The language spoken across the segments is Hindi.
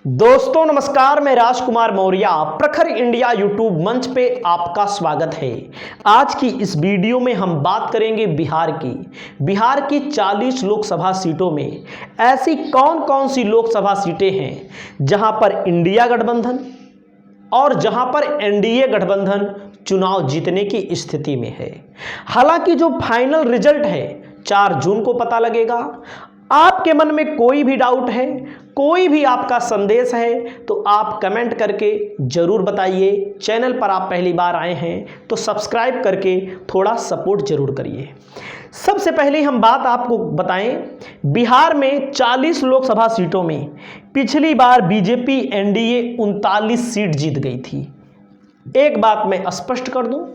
दोस्तों नमस्कार, मैं राजकुमार मौर्य प्रखर इंडिया यूट्यूब मंच पे आपका स्वागत है। आज की इस वीडियो में हम बात करेंगे बिहार की 40 लोकसभा सीटों में ऐसी कौन कौन सी लोकसभा सीटें हैं जहां पर इंडिया गठबंधन और जहां पर एनडीए गठबंधन चुनाव जीतने की स्थिति में है। हालांकि जो फाइनल रिजल्ट है 4 जून को पता लगेगा। आपके मन में कोई भी डाउट है, कोई भी आपका संदेश है तो आप कमेंट करके जरूर बताइए। चैनल पर आप पहली बार आए हैं तो सब्सक्राइब करके थोड़ा सपोर्ट जरूर करिए। सबसे पहले हम बात आपको बताएं, बिहार में 40 लोकसभा सीटों में पिछली बार बीजेपी एनडीए 39 सीट जीत गई थी। एक बात मैं स्पष्ट कर दूं,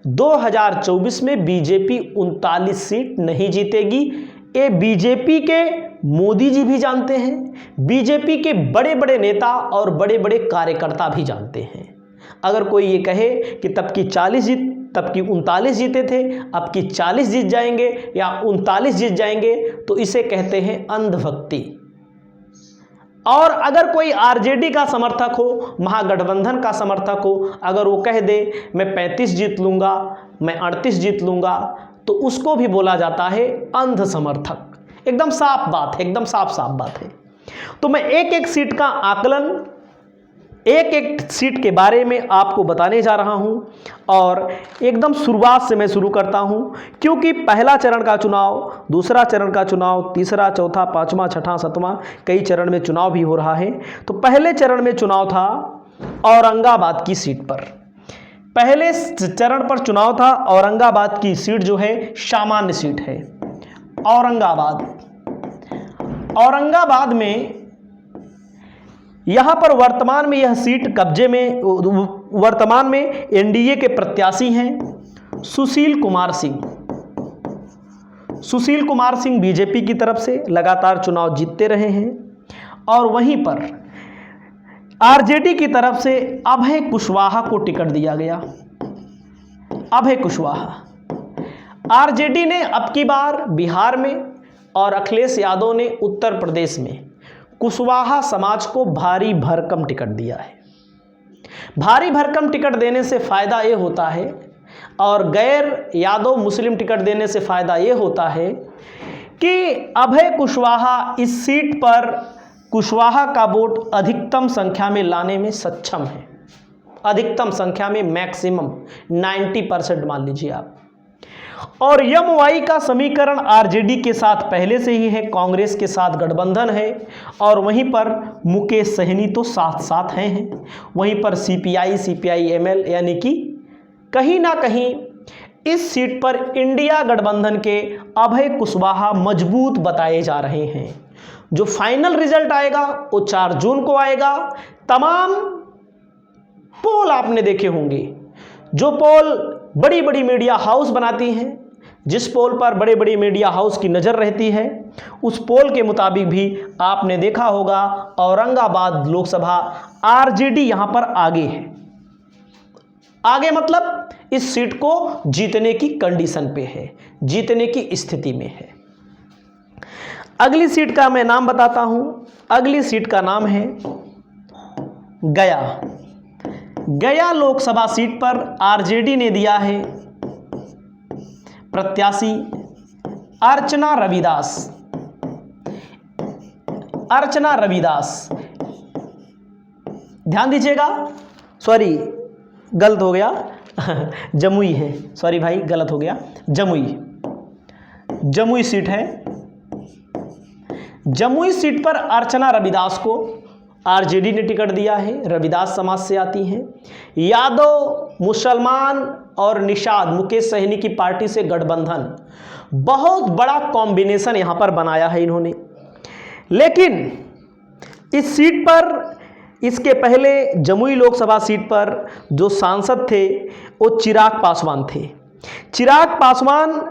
2024 में बीजेपी 39 सीट नहीं जीतेगी। ये बीजेपी के मोदी जी भी जानते हैं, बीजेपी के बड़े बड़े नेता और बड़े बड़े कार्यकर्ता भी जानते हैं। अगर कोई ये कहे कि तब की 39 जीते थे, अब की 40 जीत जाएंगे या 39 जीत जाएंगे, तो इसे कहते हैं अंधभक्ति। और अगर कोई आरजेडी का समर्थक हो, महागठबंधन का समर्थक हो, अगर वो कह दे मैं 35 जीत लूंगा, मैं 38 जीत लूंगा, तो उसको भी बोला जाता है अंध समर्थक। एकदम साफ बात है, एकदम साफ बात है। तो मैं एक एक सीट का आकलन, एक एक सीट के बारे में आपको बताने जा रहा हूं और एकदम शुरुआत से मैं शुरू करता हूं, क्योंकि पहला चरण का चुनाव, दूसरा चरण का चुनाव, तीसरा, चौथा, पांचवा, छठा, सातवां, कई चरण में चुनाव भी हो रहा है। तो पहले चरण में चुनाव था औरंगाबाद की सीट पर। पहले चरण पर चुनाव था औरंगाबाद की सीट, जो है सामान्य सीट है। औरंगाबाद में यहां पर वर्तमान में यह सीट कब्जे में, वर्तमान में एनडीए के प्रत्याशी हैं सुशील कुमार सिंह बीजेपी की तरफ से लगातार चुनाव जीतते रहे हैं। और वहीं पर आरजेडी की तरफ से अभय कुशवाहा को टिकट दिया गया। अभय कुशवाहा, आरजेडी ने अब की बार बिहार में और अखिलेश यादव ने उत्तर प्रदेश में कुशवाहा समाज को भारी भरकम टिकट दिया है। भारी भरकम टिकट देने से फायदा ये होता है, और गैर यादव मुस्लिम टिकट देने से फायदा ये होता है कि अभय कुशवाहा इस सीट पर कुशवाहा का वोट अधिकतम संख्या में लाने में सक्षम है। अधिकतम संख्या में, मैक्सिमम 90% मान लीजिए आप। और एमवाई का समीकरण आरजेडी के साथ पहले से ही है, कांग्रेस के साथ गठबंधन है, और वहीं पर मुकेश सहनी तो साथ साथ हैं। वहीं पर सीपीआई एमएल, यानी कि कहीं ना कहीं इस सीट पर इंडिया गठबंधन के अभय कुशवाहा मजबूत बताए जा रहे हैं। जो फाइनल रिजल्ट आएगा वो 4 जून को आएगा। तमाम पोल आपने देखे होंगे, जो पोल बड़ी बड़ी मीडिया हाउस बनाती हैं, जिस पोल पर बड़े बड़े मीडिया हाउस की नज़र रहती है, उस पोल के मुताबिक भी आपने देखा होगा औरंगाबाद लोकसभा आरजेडी यहां पर आगे है। आगे मतलब इस सीट को जीतने की कंडीशन पे है, जीतने की स्थिति में है। अगली सीट का मैं नाम बताता हूं। अगली सीट का नाम है गया लोकसभा सीट पर आरजेडी ने दिया है प्रत्याशी अर्चना रविदास। ध्यान दीजिएगा, सॉरी गलत हो गया, जमुई है, सॉरी भाई गलत हो गया, जमुई सीट है। जमुई सीट पर अर्चना रविदास को आरजेडी ने टिकट दिया है। रविदास समाज से आती हैं। यादव, मुसलमान और निषाद, मुकेश सहनी की पार्टी से गठबंधन, बहुत बड़ा कॉम्बिनेशन यहां पर बनाया है इन्होंने। लेकिन इस सीट पर, इसके पहले जमुई लोकसभा सीट पर जो सांसद थे वो चिराग पासवान थे। चिराग पासवान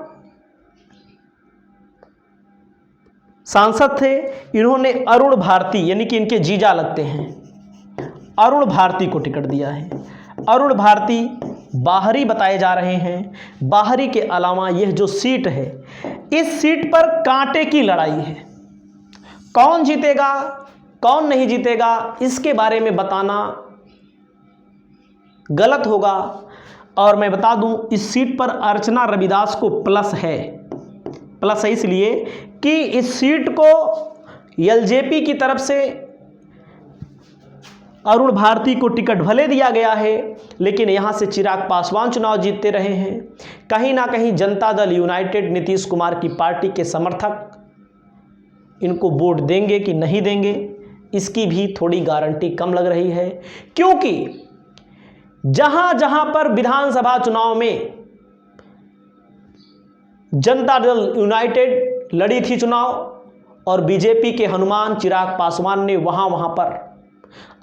सांसद थे। इन्होंने अरुण भारती, यानी कि इनके जीजा लगते हैं, अरुण भारती को टिकट दिया है। अरुण भारती बाहरी बताए जा रहे हैं। बाहरी के अलावा यह जो सीट है, इस सीट पर कांटे की लड़ाई है। कौन जीतेगा कौन नहीं जीतेगा, इसके बारे में बताना गलत होगा। और मैं बता दूं, इस सीट पर अर्चना रविदास को प्लस है। प्लस है इसलिए कि इस सीट को एलजेपी की तरफ से अरुण भारती को टिकट भले दिया गया है, लेकिन यहां से चिराग पासवान चुनाव जीतते रहे हैं। कहीं ना कहीं जनता दल यूनाइटेड नीतीश कुमार की पार्टी के समर्थक इनको वोट देंगे कि नहीं देंगे, इसकी भी थोड़ी गारंटी कम लग रही है, क्योंकि जहां जहां पर विधानसभा चुनाव में जनता दल यूनाइटेड लड़ी थी चुनाव और बीजेपी के हनुमान चिराग पासवान ने वहां पर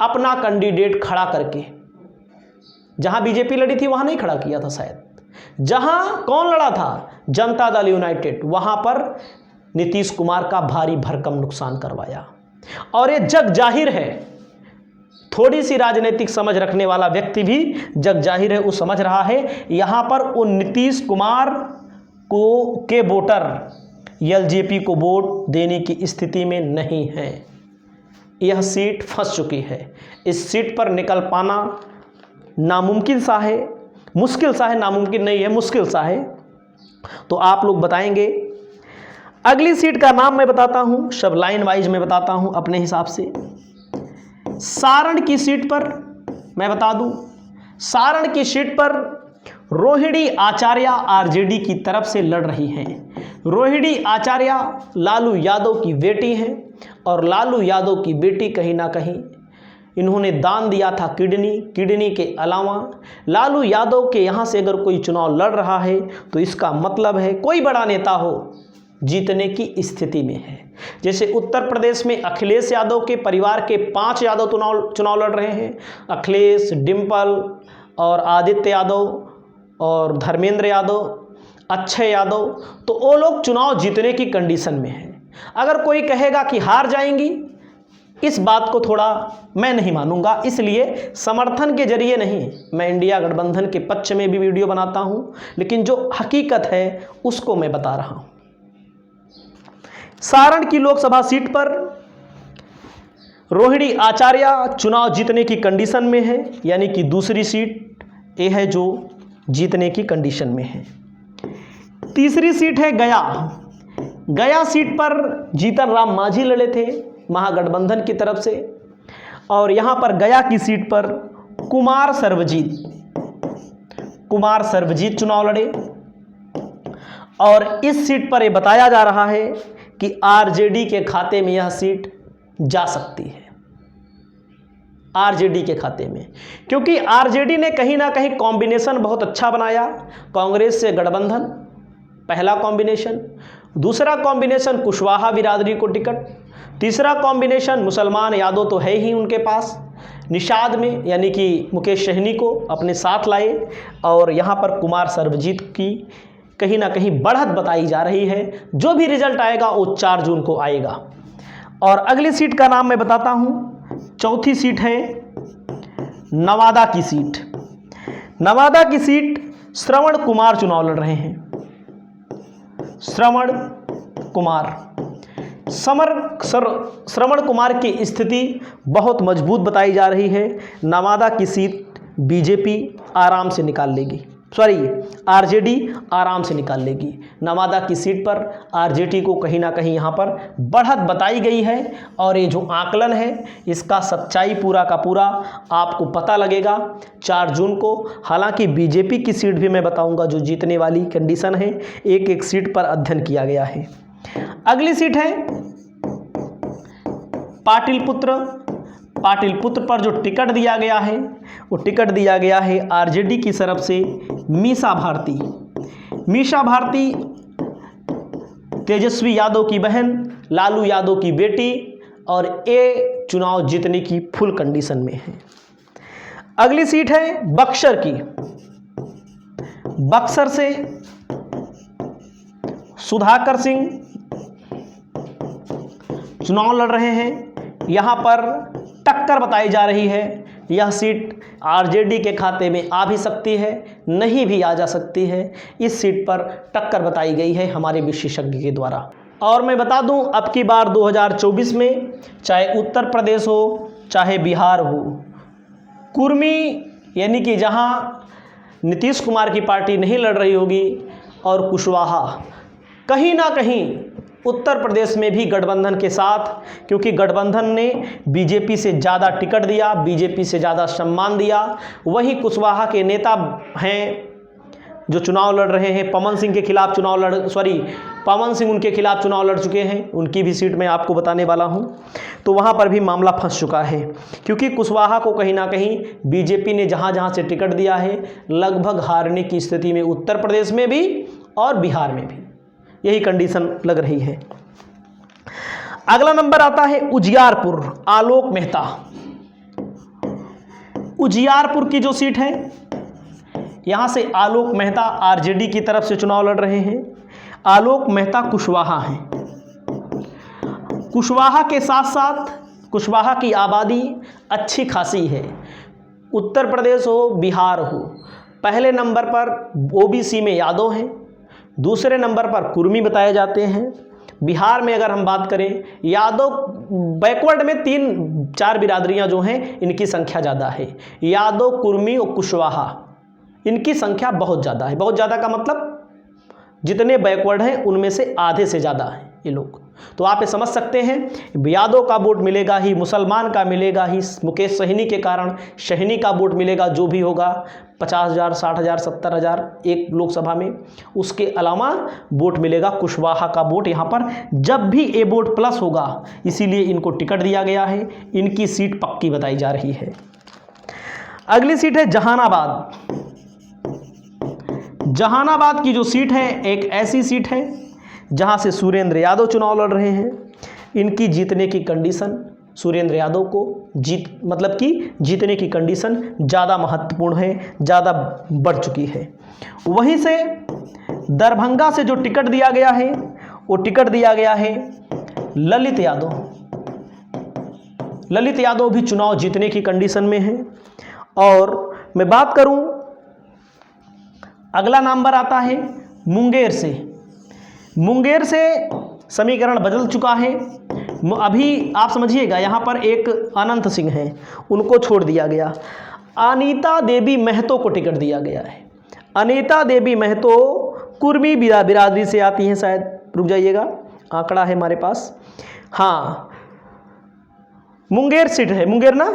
अपना कैंडिडेट खड़ा करके, जहां बीजेपी लड़ी थी वहां नहीं खड़ा किया था शायद, जहां कौन लड़ा था, जनता दल यूनाइटेड, वहां पर नीतीश कुमार का भारी भरकम नुकसान करवाया। और ये जग जाहिर है, थोड़ी सी राजनीतिक समझ रखने वाला व्यक्ति भी जग जाहिर है वो समझ रहा है, यहां पर वो नीतीश कुमार के वोटर एलजेपी को वोट देने की स्थिति में नहीं है। यह सीट फंस चुकी है। इस सीट पर निकल पाना नामुमकिन सा है, मुश्किल सा है, नामुमकिन नहीं है, मुश्किल सा है। तो आप लोग बताएंगे। अगली सीट का नाम मैं बताता हूं, सब लाइन वाइज में बताता हूं अपने हिसाब से। सारण की सीट पर मैं बता दूं, सारण की सीट पर रोहिणी आचार्य आरजेडी की तरफ से लड़ रही हैं। रोहिणी आचार्य लालू यादव की बेटी हैं और लालू यादव की बेटी कहीं ना कहीं इन्होंने दान दिया था किडनी के अलावा लालू यादव के यहाँ से अगर कोई चुनाव लड़ रहा है तो इसका मतलब है कोई बड़ा नेता हो जीतने की स्थिति में है। जैसे उत्तर प्रदेश में अखिलेश यादव के परिवार के 5 यादव चुनाव लड़ रहे हैं, अखिलेश, डिम्पल और आदित्य यादव और धर्मेंद्र यादव, अक्षय यादव, तो वो लोग चुनाव जीतने की कंडीशन में हैं। अगर कोई कहेगा कि हार जाएंगी, इस बात को थोड़ा मैं नहीं मानूंगा, इसलिए समर्थन के जरिए नहीं, मैं इंडिया गठबंधन के पक्ष में भी वीडियो बनाता हूं, लेकिन जो हकीकत है उसको मैं बता रहा हूं। सारण की लोकसभा सीट पर रोहिणी आचार्य चुनाव जीतने की कंडीशन में है, यानी कि दूसरी सीट ये है जो जीतने की कंडीशन में है। तीसरी सीट है गया सीट पर जीतन राम मांझी लड़े थे महागठबंधन की तरफ से, और यहां पर गया की सीट पर कुमार सर्वजीत चुनाव लड़े। और इस सीट पर यह बताया जा रहा है कि आरजेडी के खाते में यह सीट जा सकती है, आरजेडी के खाते में, क्योंकि आरजेडी ने कहीं ना कहीं कॉम्बिनेशन बहुत अच्छा बनाया। कांग्रेस से गठबंधन पहला कॉम्बिनेशन, दूसरा कॉम्बिनेशन कुशवाहा बिरादरी को टिकट, तीसरा कॉम्बिनेशन मुसलमान यादव तो है ही उनके पास, निषाद में यानी कि मुकेश सहनी को अपने साथ लाए, और यहाँ पर कुमार सर्वजीत की कहीं ना कहीं बढ़त बताई जा रही है। जो भी रिजल्ट आएगा वो 4 जून को आएगा। और अगली सीट का नाम मैं बताता हूँ, चौथी सीट है नवादा की सीट। नवादा की सीट श्रवण कुमार चुनाव लड़ रहे हैं। श्रवण कुमार की स्थिति बहुत मजबूत बताई जा रही है। नवादा की सीट बीजेपी आराम से निकाल लेगी, आरजेडी आराम से निकाल लेगी। नवादा की सीट पर आरजेडी को कहीं ना कहीं यहाँ पर बढ़त बताई गई है, और ये जो आकलन है इसका सच्चाई पूरा का पूरा आपको पता लगेगा 4 जून को। हालांकि बीजेपी की सीट भी मैं बताऊंगा जो जीतने वाली कंडीशन है, एक एक सीट पर अध्ययन किया गया है। अगली सीट है पाटिलपुत्र पर जो टिकट दिया गया है वो टिकट दिया गया है आरजेडी की तरफ से मीसा भारती तेजस्वी यादव की बहन, लालू यादव की बेटी, और ये चुनाव जीतने की फुल कंडीशन में है। अगली सीट है बक्सर की। बक्सर से सुधाकर सिंह चुनाव लड़ रहे हैं। यहां पर टक्कर बताई जा रही है। यह सीट आरजेडी के खाते में आ भी सकती है, नहीं भी आ जा सकती है। इस सीट पर टक्कर बताई गई है हमारे विशेषज्ञ के द्वारा। और मैं बता दूं, अब की बार 2024 में चाहे उत्तर प्रदेश हो चाहे बिहार हो, कुर्मी यानी कि जहां नीतीश कुमार की पार्टी नहीं लड़ रही होगी और कुशवाहा कहीं ना कहीं उत्तर प्रदेश में भी गठबंधन के साथ, क्योंकि गठबंधन ने बीजेपी से ज़्यादा टिकट दिया, बीजेपी से ज़्यादा सम्मान दिया। वही कुशवाहा के नेता हैं जो चुनाव लड़ रहे हैं, पवन सिंह के खिलाफ पवन सिंह उनके खिलाफ चुनाव लड़ चुके हैं, उनकी भी सीट मैं आपको बताने वाला हूं। तो वहां पर भी मामला फंस चुका है, क्योंकि कुशवाहा को कहीं ना कहीं बीजेपी ने जहां जहां से टिकट दिया है लगभग हारने की स्थिति में उत्तर प्रदेश में भी और बिहार में भी यही कंडीशन लग रही है। अगला नंबर आता है उजियारपुर, आलोक मेहता। उजियारपुर की जो सीट है, यहां से आलोक मेहता आरजेडी की तरफ से चुनाव लड़ रहे हैं। आलोक मेहता कुशवाहा हैं। कुशवाहा के साथ साथ कुशवाहा की आबादी अच्छी खासी है। उत्तर प्रदेश हो बिहार हो, पहले नंबर पर ओबीसी में यादव हैं, दूसरे नंबर पर कुर्मी बताए जाते हैं। बिहार में अगर हम बात करें, यादव बैकवर्ड में 3-4 बिरादरियां जो हैं इनकी संख्या ज़्यादा है। यादव, कुर्मी और कुशवाहा, इनकी संख्या बहुत ज़्यादा है। बहुत ज़्यादा का मतलब जितने बैकवर्ड हैं उनमें से आधे से ज़्यादा हैं ये लोग। तो आप ये समझ सकते हैं, यादव का वोट मिलेगा ही, मुसलमान का मिलेगा ही, मुकेश सहनी के कारण सहनी का वोट मिलेगा, जो भी होगा 50,000, 60,000, 70,000 एक लोकसभा में। उसके अलावा वोट मिलेगा कुशवाहा का वोट यहाँ पर जब भी ए वोट प्लस होगा, इसीलिए इनको टिकट दिया गया है। इनकी सीट पक्की बताई जा रही है। अगली सीट है जहानाबाद। जहानाबाद की जो सीट है एक ऐसी सीट है जहां से सुरेंद्र यादव चुनाव लड़ रहे हैं। इनकी जीतने की कंडीशन, सुरेंद्र यादव को जीतने की कंडीशन ज़्यादा महत्वपूर्ण है, ज़्यादा बढ़ चुकी है। वहीं से दरभंगा से जो टिकट दिया गया है वो टिकट दिया गया है ललित यादव। ललित यादव भी चुनाव जीतने की कंडीशन में है। और मैं बात करूं, अगला नंबर आता है मुंगेर से। मुंगेर से समीकरण बदल चुका है। अभी आप समझिएगा, यहाँ पर एक अनंत सिंह हैं, उनको छोड़ दिया गया। अनीता देवी महतो को टिकट दिया गया है। अनीता देवी महतो कुर्मी बिरादरी से आती हैं शायद, रुक जाइएगा आंकड़ा है हमारे पास, हाँ मुंगेर सीट है, मुंगेर ना।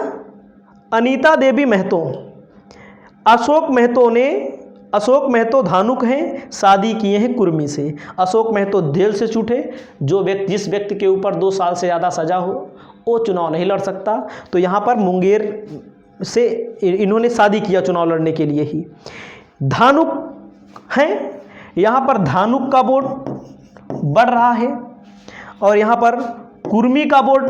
अनीता देवी महतो, अशोक महतो धानुक हैं, शादी किए हैं कुर्मी से। अशोक महतो जेल से छूटे। जिस व्यक्ति के ऊपर 2 साल से ज़्यादा सजा हो वो चुनाव नहीं लड़ सकता। तो यहाँ पर मुंगेर से इन्होंने शादी किया चुनाव लड़ने के लिए ही। धानुक हैं, यहाँ पर धानुक का वोट बढ़ रहा है और यहाँ पर कुर्मी का वोट,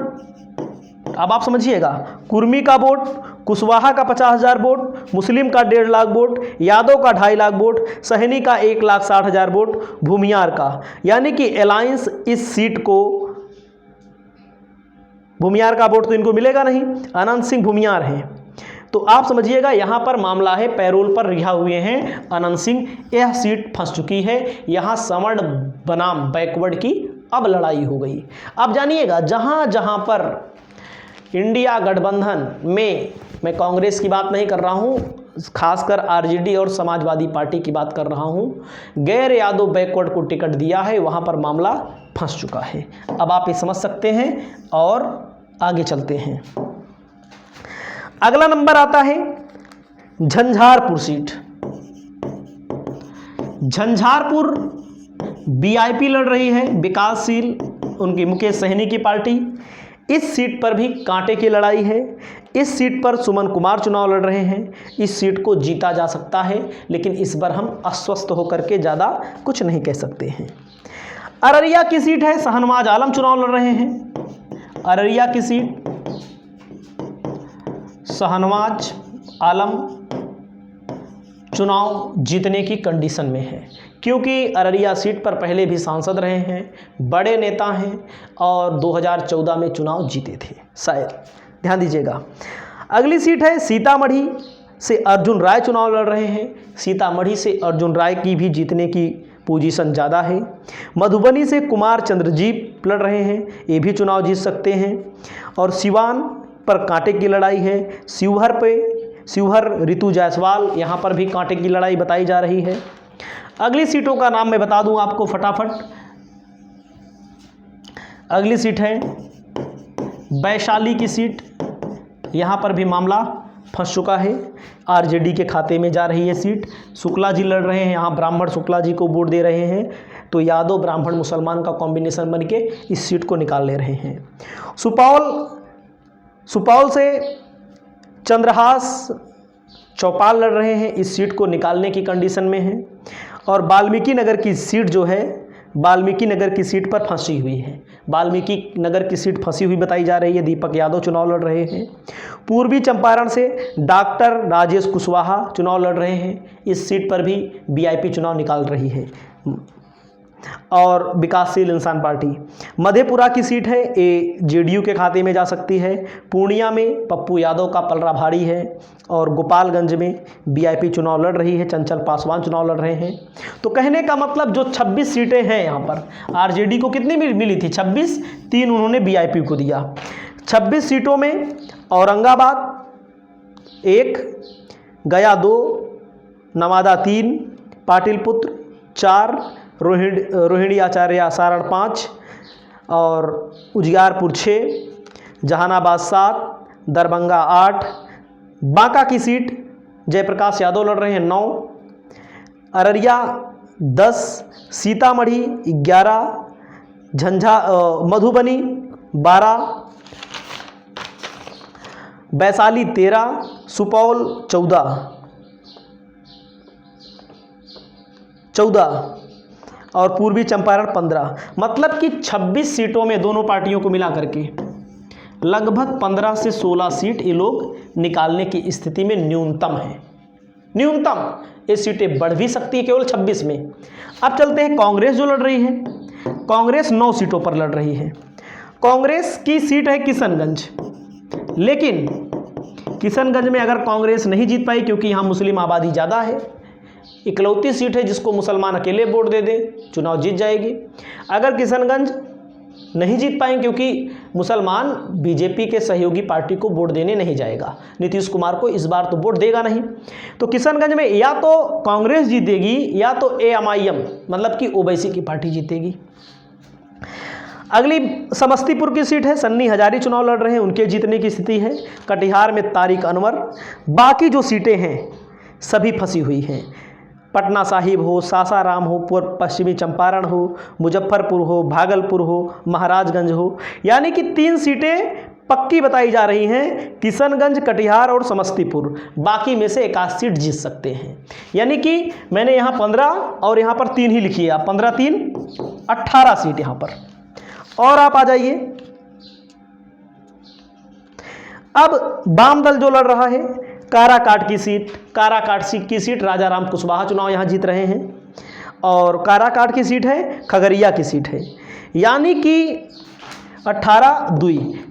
अब आप समझिएगा, कुर्मी का वोट, कुशवाहा का 50,000 वोट, मुस्लिम का 1.5 लाख वोट, यादव का 2.5 लाख वोट, सहनी का 1,60,000 वोट, भूमियार का, यानी कि अलायंस इस सीट को, भूमियार का वोट तो इनको मिलेगा नहीं, अनंत सिंह भूमियार हैं। तो आप समझिएगा यहाँ पर मामला है, पैरोल पर रिहा हुए हैं अनंत सिंह। यह सीट फंस चुकी है। यहाँ सवर्ण बनाम बैकवर्ड की अब लड़ाई हो गई। अब जानिएगा, जहाँ जहाँ पर इंडिया गठबंधन में, मैं कांग्रेस की बात नहीं कर रहा हूँ, खासकर आरजेडी और समाजवादी पार्टी की बात कर रहा हूँ, गैर यादव बैकवर्ड को टिकट दिया है, वहाँ पर मामला फंस चुका है। अब आप ये समझ सकते हैं और आगे चलते हैं। अगला नंबर आता है झंझारपुर सीट। झंझारपुर वीआईपी लड़ रही है, विकासशील, उनकी मुकेश सहनी की पार्टी। इस सीट पर भी कांटे की लड़ाई है। इस सीट पर सुमन कुमार चुनाव लड़ रहे हैं। इस सीट को जीता जा सकता है, लेकिन इस बार हम अस्वस्थ होकर के ज़्यादा कुछ नहीं कह सकते हैं। अररिया की सीट है, शाहनवाज आलम चुनाव लड़ रहे हैं। अररिया की सीट शाहनवाज आलम चुनाव जीतने की कंडीशन में है, क्योंकि अररिया सीट पर पहले भी सांसद रहे हैं, बड़े नेता हैं और 2014 में चुनाव जीते थे शायद, ध्यान दीजिएगा। अगली सीट है सीतामढ़ी से अर्जुन राय चुनाव लड़ रहे हैं। सीतामढ़ी से अर्जुन राय की भी जीतने की पोजीशन ज़्यादा है। मधुबनी से कुमार चंद्रजीत लड़ रहे हैं, ये भी चुनाव जीत सकते हैं। और सिवान पर कांटे की लड़ाई है। शिवहर ऋतु जायसवाल, यहाँ पर भी कांटे की लड़ाई बताई जा रही है। अगली सीटों का नाम मैं बता दूं आपको फटाफट। अगली सीट है वैशाली की सीट, यहाँ पर भी मामला फंस चुका है, आरजेडी के खाते में जा रही है सीट। शुक्ला जी लड़ रहे हैं, यहाँ ब्राह्मण शुक्ला जी को वोट दे रहे हैं, तो यादव ब्राह्मण मुसलमान का कॉम्बिनेशन बन के इस सीट को निकाल ले रहे हैं। सुपौल से चंद्रहास चौपाल लड़ रहे हैं, इस सीट को निकालने की कंडीशन में है। और वाल्मीकि नगर की सीट जो है, वाल्मीकि नगर की सीट पर फंसी हुई है, वाल्मीकि नगर की सीट फंसी हुई बताई जा रही है। दीपक यादव चुनाव लड़ रहे हैं। पूर्वी चंपारण से डॉक्टर राजेश कुशवाहा चुनाव लड़ रहे हैं, इस सीट पर भी वीआईपी चुनाव निकाल रही है और विकासशील इंसान पार्टी। मधेपुरा की सीट है, ये जेडीयू के खाते में जा सकती है। पूर्णिया में पप्पू यादव का पलड़ा भारी है। और गोपालगंज में वीआईपी चुनाव लड़ रही है, चंचल पासवान चुनाव लड़ रहे हैं। तो कहने का मतलब जो 26 सीटें हैं यहाँ पर, आरजेडी को कितनी मिली थी? 26, 3 उन्होंने वीआईपी को दिया। 26 सीटों में औरंगाबाद 1, गया 2, नवादा 3, पाटिलपुत्र 4, रोहिणी आचार्य सारण 5 और उजियारपुर 6, जहानाबाद 7, दरभंगा 8, बांका की सीट जयप्रकाश यादव लड़ रहे हैं 9, अररिया 10, सीतामढ़ी 11, मधुबनी 12, वैशाली 13, सुपौल 14 और पूर्वी चंपारण 15। मतलब कि 26 सीटों में दोनों पार्टियों को मिला करके लगभग 15 से 16 सीट ये लोग निकालने की स्थिति में न्यूनतम है। न्यूनतम ये सीटें बढ़ भी सकती है केवल 26 में। अब चलते हैं कांग्रेस जो लड़ रही है। कांग्रेस 9 सीटों पर लड़ रही है। कांग्रेस की सीट है किशनगंज, लेकिन किशनगंज में अगर कांग्रेस नहीं जीत पाई, क्योंकि यहाँ मुस्लिम आबादी ज़्यादा है, इकलौती सीट है जिसको मुसलमान अकेले वोट दे दे चुनाव जीत जाएगी। अगर किशनगंज नहीं जीत पाएंगे क्योंकि मुसलमान बीजेपी के सहयोगी पार्टी को वोट देने नहीं जाएगा, नीतीश कुमार को इस बार तो वोट देगा नहीं, तो किशनगंज में या तो कांग्रेस जीतेगी या तो एएमआईएम मतलब कि ओवैसी की पार्टी जीतेगी। अगली समस्तीपुर की सीट है, सन्नी हजारी चुनाव लड़ रहे हैं, उनके जीतने की स्थिति है। कटिहार में तारिक अनवर। बाकी जो सीटें हैं सभी फंसी हुई हैं। पटना साहिब हो, सासाराम हो, पश्चिमी चंपारण हो, मुजफ्फरपुर हो, भागलपुर हो, महाराजगंज हो, यानी कि 3 सीटें पक्की बताई जा रही हैं, किशनगंज, कटिहार और समस्तीपुर। बाकी में से 1 सीट जीत सकते हैं। यानी कि मैंने यहाँ 15 और यहाँ पर 3 ही लिखी है, आप 15 3 18 सीट यहाँ पर। और आप आ जाइए, अब वाम दल जो लड़ रहा है, काराकाट की सीट राजा राम कुशवाहा चुनाव यहाँ जीत रहे हैं। और काराकाट की सीट है, खगड़िया की सीट है। यानी कि 18-2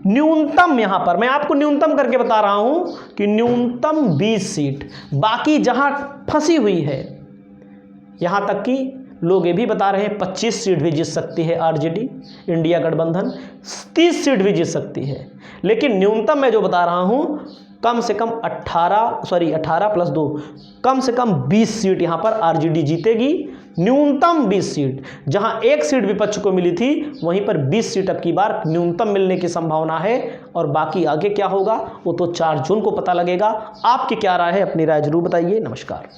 न्यूनतम, यहाँ पर मैं आपको न्यूनतम करके बता रहा हूँ कि न्यूनतम 20 सीट। बाकी जहाँ फंसी हुई है, यहाँ तक कि लोग ये भी बता रहे हैं 25 सीट भी जीत सकती है आरजेडी, इंडिया गठबंधन 30 सीट भी जीत सकती है। लेकिन न्यूनतम मैं जो बता रहा हूँ, कम से कम 18 प्लस 2, कम से कम 20 सीट यहाँ पर आरजेडी जीतेगी। न्यूनतम 20 सीट, जहाँ 1 सीट विपक्ष को मिली थी वहीं पर 20 सीट अब की बार न्यूनतम मिलने की संभावना है। और बाकी आगे क्या होगा वो तो 4 जून को पता लगेगा। आपकी क्या राय है, अपनी राय जरूर बताइए। नमस्कार।